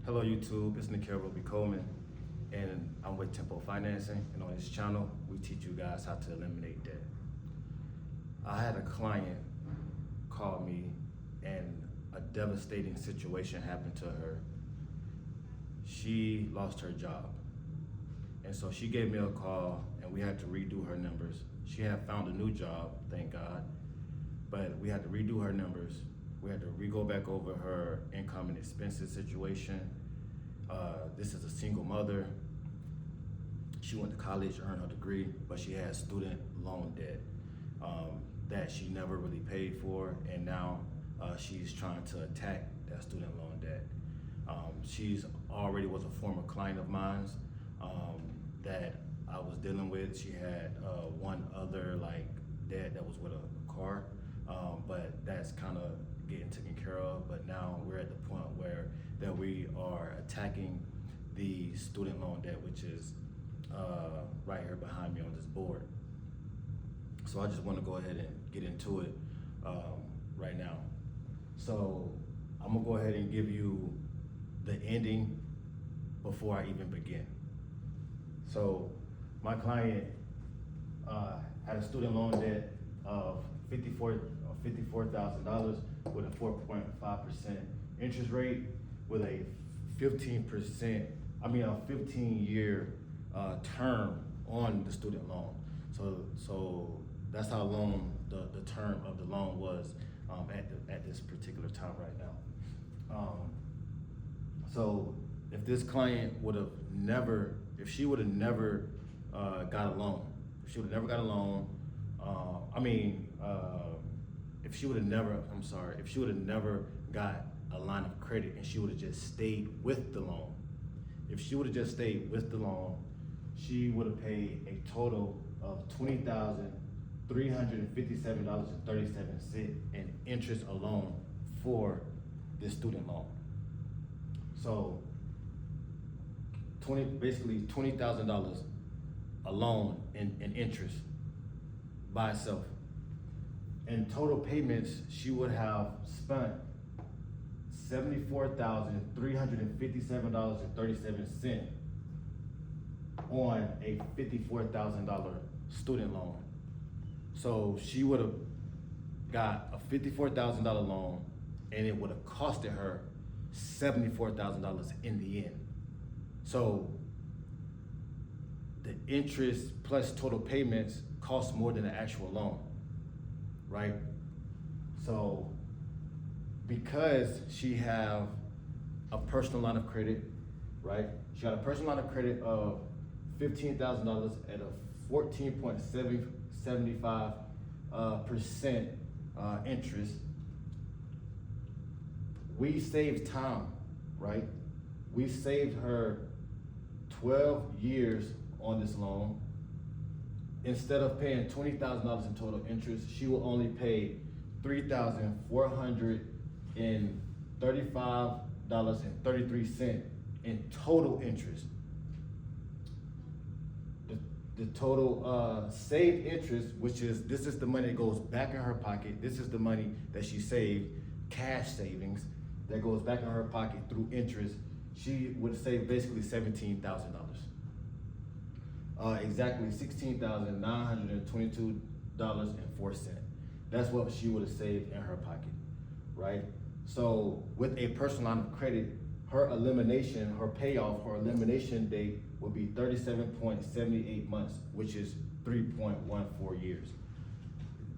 Hello YouTube, it's Nikhil Roby Coleman, and I'm with Tempo Financing, and on this channel, we teach you guys how to eliminate debt. I had a client call me and a devastating situation happened to her. She lost her job. And so she gave me a call and we had to redo her numbers. She had found a new job, thank God, but we had to redo her numbers. We had to go back over her income and expenses situation. This is a single mother. She went to college, earned her degree, but she had student loan debt that she never really paid for, and now she's trying to attack that student loan debt. She's already was a former client of mine that I was dealing with. She had one other debt that was with a car, but that's kind of getting taken care of. But now we're at the point where that we are attacking the student loan debt, which is right here behind me on this board. So I just want to go ahead and get into it right now. So I'm gonna go ahead and give you the ending before I even begin. So my client had a student loan debt of $54,000 with a 4.5% interest rate with a 15-year term on the student loan. So that's how long the term of the loan was at this particular time right now. So if this client would have never, if she would have never got a loan, if she would have never got a loan, if she would have never got a line of credit and she would have just stayed with the loan, she would have paid a total of $20,357.37 in interest alone for this student loan. So basically $20,000 alone in interest by itself. In total payments, she would have spent $74,357.37 on a $54,000 student loan. So she would have got a $54,000 loan and it would have costed her $74,000 in the end. So the interest plus total payments cost more than the actual loan, right? So because she have a personal line of credit, right? She got a personal line of credit of $15,000 at a 14.75% interest. We saved time, right? We saved her 12 years on this loan. Instead of paying $20,000 in total interest, she will only pay $3,435.33 in total interest. The total saved interest, this is the money that goes back in her pocket. This is the money that she saved, cash savings, that goes back in her pocket through interest. She would save basically $17,000. Exactly $16,922.04. That's what she would have saved in her pocket, right? So with a personal line of credit, her elimination date will be 37.78 months, which is 3.14 years.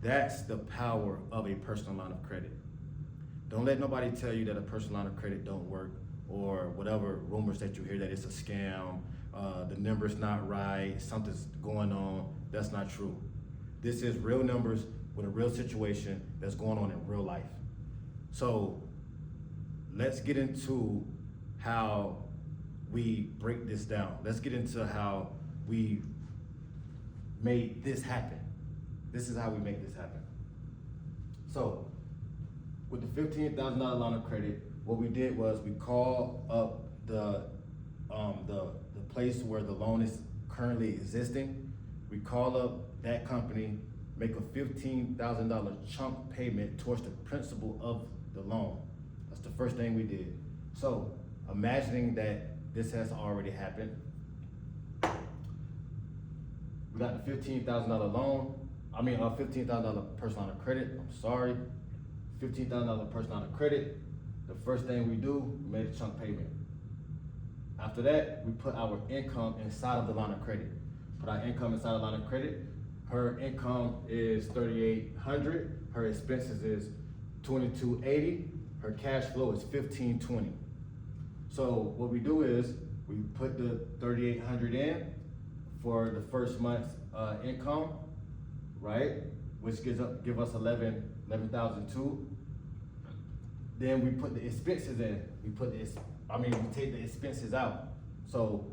That's the power of a personal line of credit. Don't let nobody tell you that a personal line of credit don't work, or whatever rumors that you hear that it's a scam, the number's not right, something's going on. That's not true. This is real numbers with a real situation that's going on in real life. So let's get into how we break this down. Let's get into how we made this happen. This is how we make this happen. So with the $15,000 line of credit, what we did was we called up the place where the loan is currently existing. We call up that company, make a $15,000 chunk payment towards the principal of the loan. That's the first thing we did. So imagining that this has already happened. We got the $15,000 loan, $15,000 personal line of credit, I'm sorry. $15,000 personal line of credit. The first thing we do, we made a chunk payment. After that, we put our income inside of the line of credit. Put our income inside the line of credit. Her income is $3,800. Her expenses is $2,280. Her cash flow is $1,520. So what we do is we put the $3,800 in for the first month's income, right? Which give us $11,002. Then we put the expenses in. We take the expenses out. So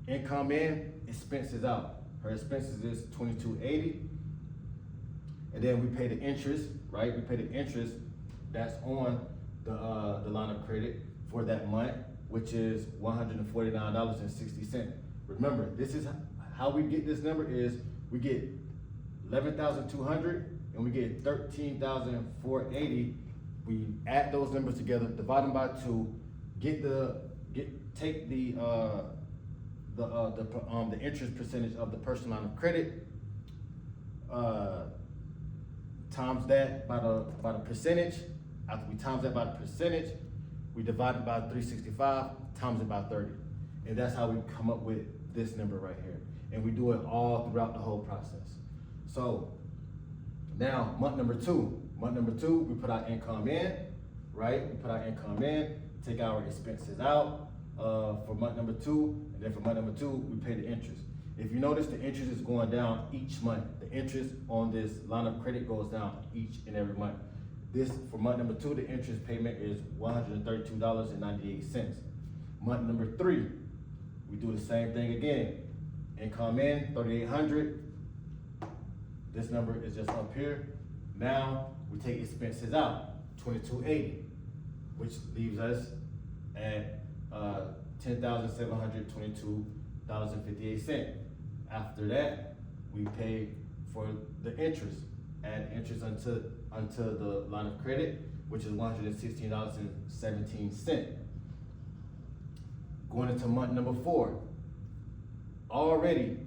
income in, expenses out. Her expenses is $2,280. And then we pay the interest, right? We pay the interest that's on the line of credit for that month, which is $149.60. Remember, this is how we get this number is we get 11,200 and we get 13,480. We add those numbers together, divide them by 2, take the interest percentage of the personal line of credit, times that by the percentage. After we times that by the percentage, we divide it by 365, times it by 30. And that's how we come up with this number right here. And we do it all throughout the whole process. So now month number 2. Month number 2, we put our income in, right? We put our income in, take our expenses out for month number 2, and then for month number 2, we pay the interest. If you notice, the interest is going down each month. The interest on this line of credit goes down each and every month. This, for month number 2, the interest payment is $132.98. Month number 3, we do the same thing again. Income in, $3,800. This number is just up here. Now, we take expenses out, $2,280, which leaves us at $10,722.58. After that, we pay for the interest, add interest onto the line of credit, which is $116.17. Going into month number 4, already,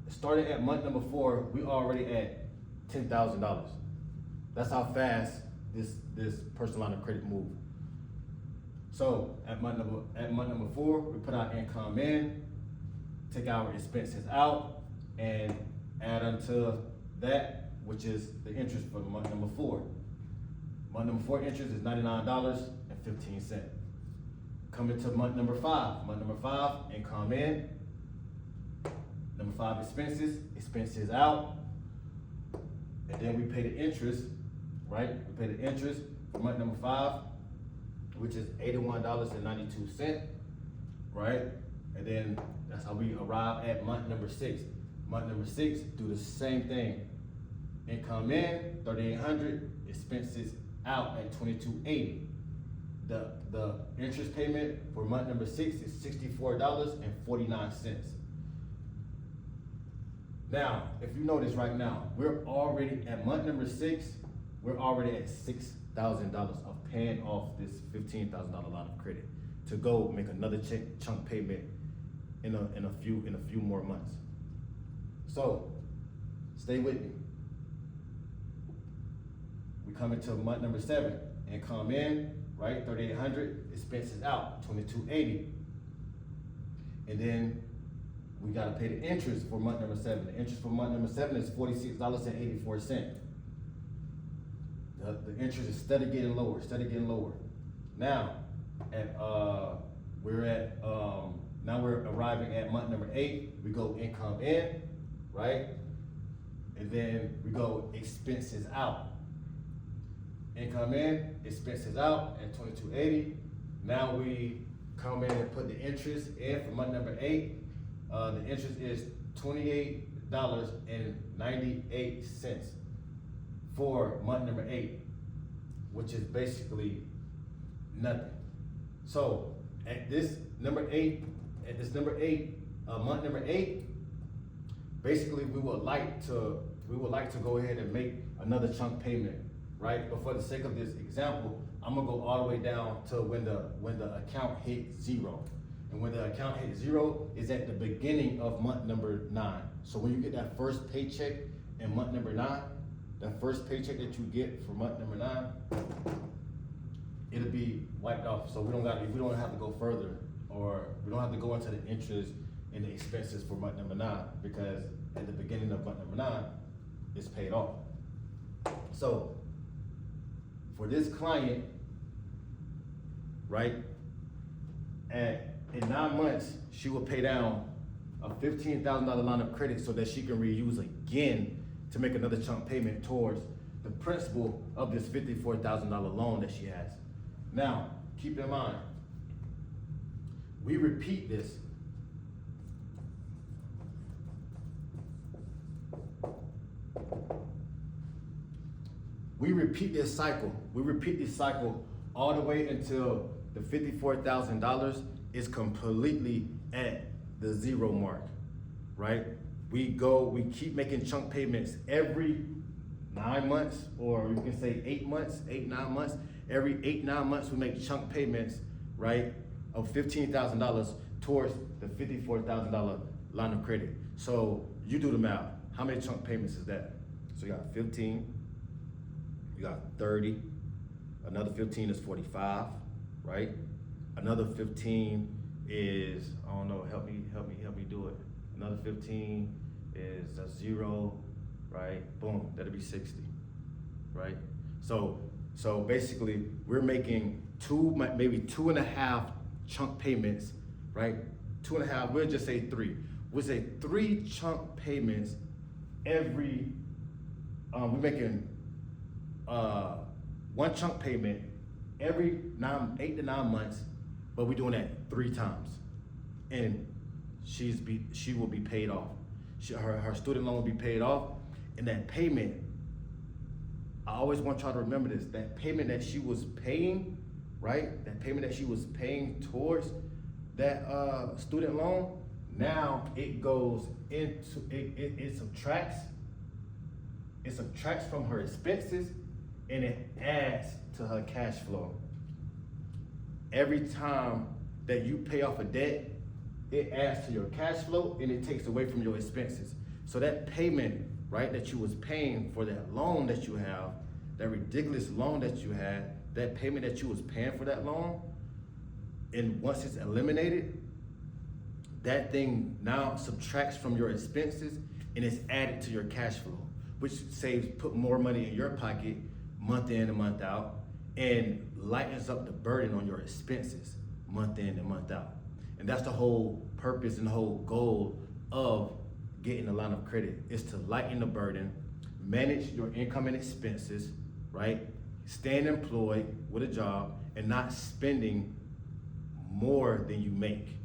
starting at month number 4, we already at $10,000. That's how fast this personal line of credit moved. So at month number 4, we put our income in, take our expenses out, and add unto that, which is the interest for month number 4. Month number 4 interest is $99.15. Coming to month number 5. Month number 5, income in. Number 5, expenses out. And then we pay the interest, right? We pay the interest for month number 5, which is $81.92, right? And then that's how we arrive at month number 6. Month number 6, do the same thing. Income in, $3,800, expenses out at $2,280. The interest payment for month number 6 is $64.49. Now, if you notice right now, we're already at month number 6, we're already at $6,000 of paying off this $15,000 line of credit to go make another chunk payment in a few more months. So, stay with me. We come into month number 7, income in, right, $3,800, expenses out, $2,280. And then we gotta pay the interest for month number 7. The interest for month number 7 is $46.84. The interest is steady getting lower. Now, now we're arriving at month number 8. We go income in, right? And then we go expenses out. Income in, expenses out at $2,280. Now we come in and put the interest in for month number 8. The interest is $28.98 for month number 8, which is basically nothing. So at this number 8, month number 8, basically we would like to go ahead and make another chunk payment, right? But for the sake of this example, I'm gonna go all the way down to when the account hit zero. And when the account hit zero is at the beginning of month number 9. So when you get that first paycheck in month number 9, that first paycheck that you get for month number 9, it'll be wiped off. So we don't have to go further, or we don't have to go into the interest and the expenses for month number 9, because at the beginning of month number 9, it's paid off. So for this client, right, in 9 months, she will pay down a $15,000 line of credit so that she can reuse again to make another chunk payment towards the principal of this $54,000 loan that she has. Now, keep in mind, we repeat this. We repeat this cycle. We repeat this cycle all the way until the $54,000 is completely at the zero mark, right? We keep making chunk payments every 9 months, or you can say 8 months, 8-9 months. Every 8-9 months, we make chunk payments, right, of $15,000 towards the $54,000 line of credit. So you do the math. How many chunk payments is that? So you got 15, you got 30, another 15 is 45, right? Another 15 is, I don't know, help me do it. Another 15 is a 0, right? Boom, that'll be 60, right? So basically, we're making maybe 2.5 chunk payments, right? 2.5, we'll just say 3. We'll say 3 chunk payments every, we're making 1 chunk payment every 8 to 9 months, but we're doing that 3 times. And she will be paid off. Her student loan will be paid off, and that payment, I always want y'all to remember this, that payment that she was paying, right? That payment that she was paying towards that student loan, now it goes into, it subtracts from her expenses, and it adds to her cash flow. Every time that you pay off a debt, it adds to your cash flow and it takes away from your expenses. So that payment, right, that you was paying for that loan that you have, that ridiculous loan that you had, that payment that you was paying for that loan, and once it's eliminated, that thing now subtracts from your expenses and it's added to your cash flow, which put more money in your pocket month in and month out, and lightens up the burden on your expenses month in and month out. And that's the whole purpose and the whole goal of getting a line of credit, is to lighten the burden, manage your income and expenses, right? Staying employed with a job and not spending more than you make,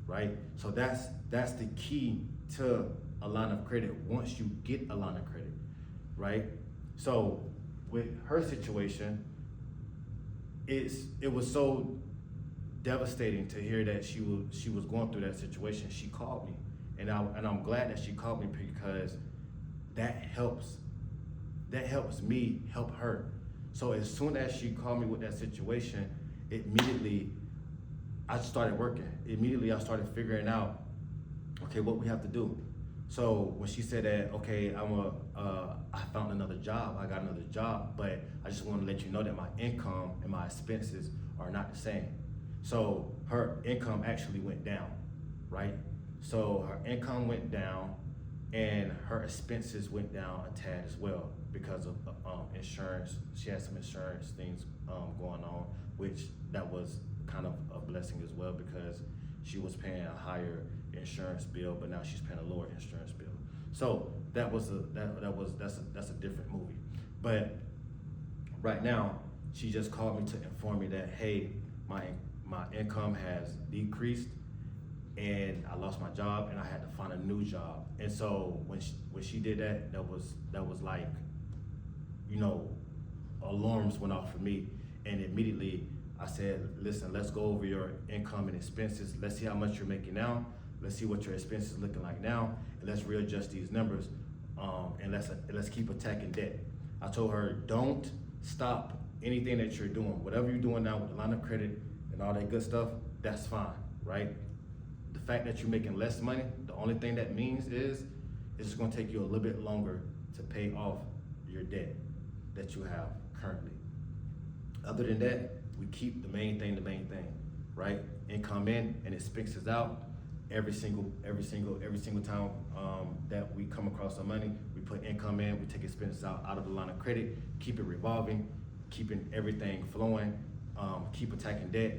right? So that's the key to a line of credit once you get a line of credit, right? So with her situation, it was so devastating to hear that she was going through that situation. She called me, and I'm glad that she called me, because that helps me help her. So as soon as she called me with that situation, immediately I started working. Immediately I started figuring out, okay, what we have to do. So when she said that, okay, I found another job, I got another job, but I just want to let you know that my income and my expenses are not the same. So her income actually went down, right? So her income went down and her expenses went down a tad as well because of insurance. She had some insurance things going on, which that was kind of a blessing as well, because she was paying a higher insurance bill, but now she's paying a lower insurance bill. So that's a different movie. But right now, she just called me to inform me that, hey, my income has decreased and I lost my job and I had to find a new job. And so when she did that, that was like, you know, alarms went off for me. And immediately I said, listen, let's go over your income and expenses. Let's see how much you're making now. Let's see what your expenses are looking like now, and let's readjust these numbers, and let's keep attacking debt. I told her, don't stop anything that you're doing, whatever you're doing now with the line of credit and all that good stuff, that's fine, right? The fact that you're making less money, the only thing that means is it's gonna take you a little bit longer to pay off your debt that you have currently. Other than that, we keep the main thing, right? Income in and expenses out. Every single time that we come across some money, we put income in, we take expenses out of the line of credit, keep it revolving, keeping everything flowing, keep attacking debt.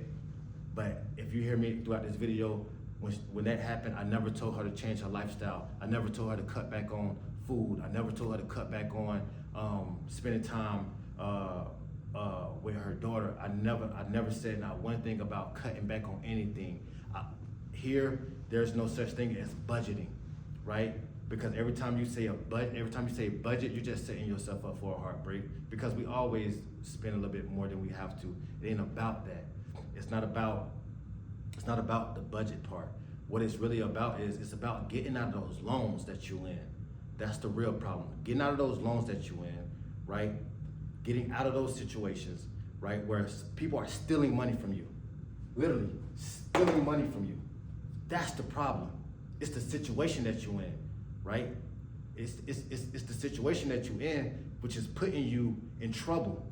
But if you hear me throughout this video, when that happened, I never told her to change her lifestyle. I never told her to cut back on food. I never told her to cut back on spending time with her daughter. I never said not one thing about cutting back on anything. Here, there's no such thing as budgeting, right? Because every time you say budget, you're just setting yourself up for a heartbreak, because we always spend a little bit more than we have to. It ain't about that. It's not about the budget part. What it's really about is it's about getting out of those loans that you're in. That's the real problem. Getting out of those loans that you're in, right? Getting out of those situations, right, where people are stealing money from you. Literally stealing money from you. That's the problem. It's the situation that you're in, right? It's the situation that you're in, which is putting you in trouble,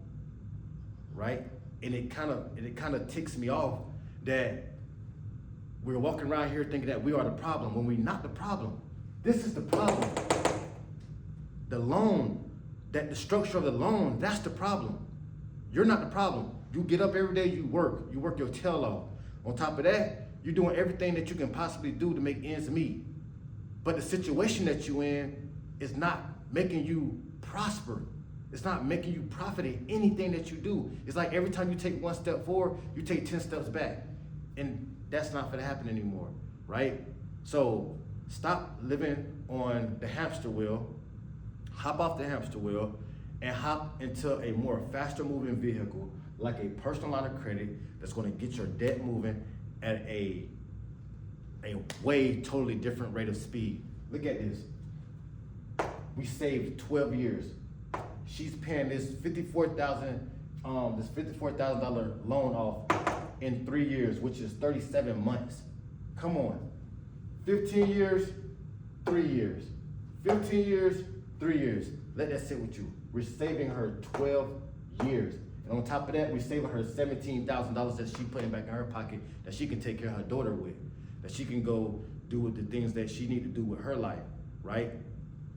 right? And it kind of ticks me off that we're walking around here thinking that we are the problem when we're not the problem. This is the problem. The loan, the structure of the loan, that's the problem. You're not the problem. You get up every day, you work your tail off. On top of that, you're doing everything that you can possibly do to make ends meet. But the situation that you're in is not making you prosper. It's not making you profit in anything that you do. It's like every time you take one step forward, you take 10 steps back. And that's not gonna happen anymore, right? So stop living on the hamster wheel, hop off the hamster wheel, and hop into a more faster moving vehicle, like a personal line of credit that's gonna get your debt moving at a way totally different rate of speed. Look at this. We saved 12 years. She's paying this $54,000 loan off in 3 years, which is 37 months. Come on. 15 years, 3 years. 15 years, 3 years. Let that sit with you. We're saving her 12 years. And on top of that, we're saving her $17,000 that she's putting back in her pocket that she can take care of her daughter with, that she can go do with the things that she need to do with her life, right?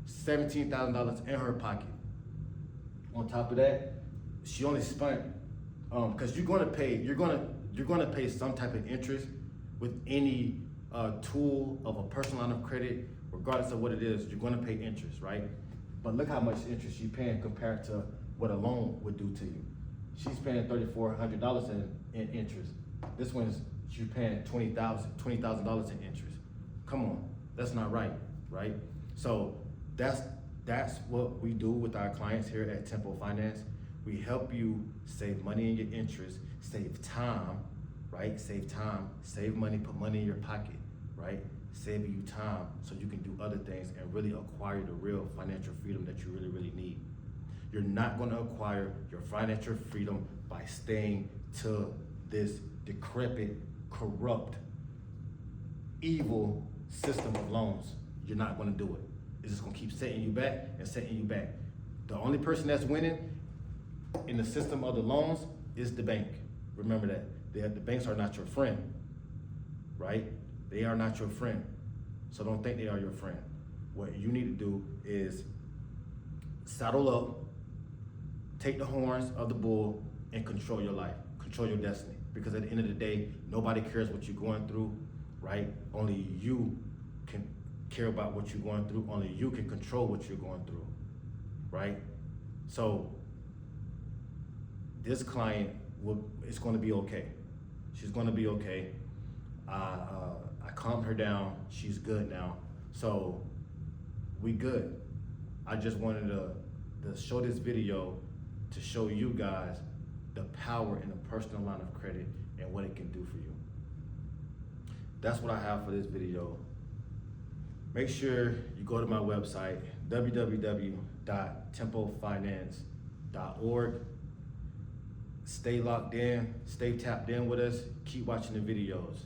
$17,000 in her pocket. On top of that, she only spent, because you're gonna pay some type of interest with any tool of a personal line of credit, regardless of what it is. You're gonna pay interest, right? But look how much interest she's paying compared to what a loan would do to you. She's paying $3,400 in interest. This one's she's paying $20,000 in interest. Come on, that's not right, right? So that's what we do with our clients here at Tempo Finance. We help you save money in your interest, save time, right? Save time, save money, put money in your pocket, right? Saving you time so you can do other things and really acquire the real financial freedom that you really, really need. You're not gonna acquire your financial freedom by staying to this decrepit, corrupt, evil system of loans. You're not gonna do it. It's just gonna keep setting you back and setting you back. The only person that's winning in the system of the loans is the bank. Remember that. The banks are not your friend, right? They are not your friend. So don't think they are your friend. What you need to do is saddle up, take the horns of the bull, and control your life, control your destiny. Because at the end of the day, nobody cares what you're going through, right? Only you can care about what you're going through. Only you can control what you're going through, right? So this client is going to be okay. She's going to be okay. I calmed her down. She's good now. So we good. I just wanted to show this video to show you guys the power in a personal line of credit and what it can do for you. That's what I have for this video. Make sure you go to my website, www.tempofinance.org. Stay locked in, stay tapped in with us, keep watching the videos.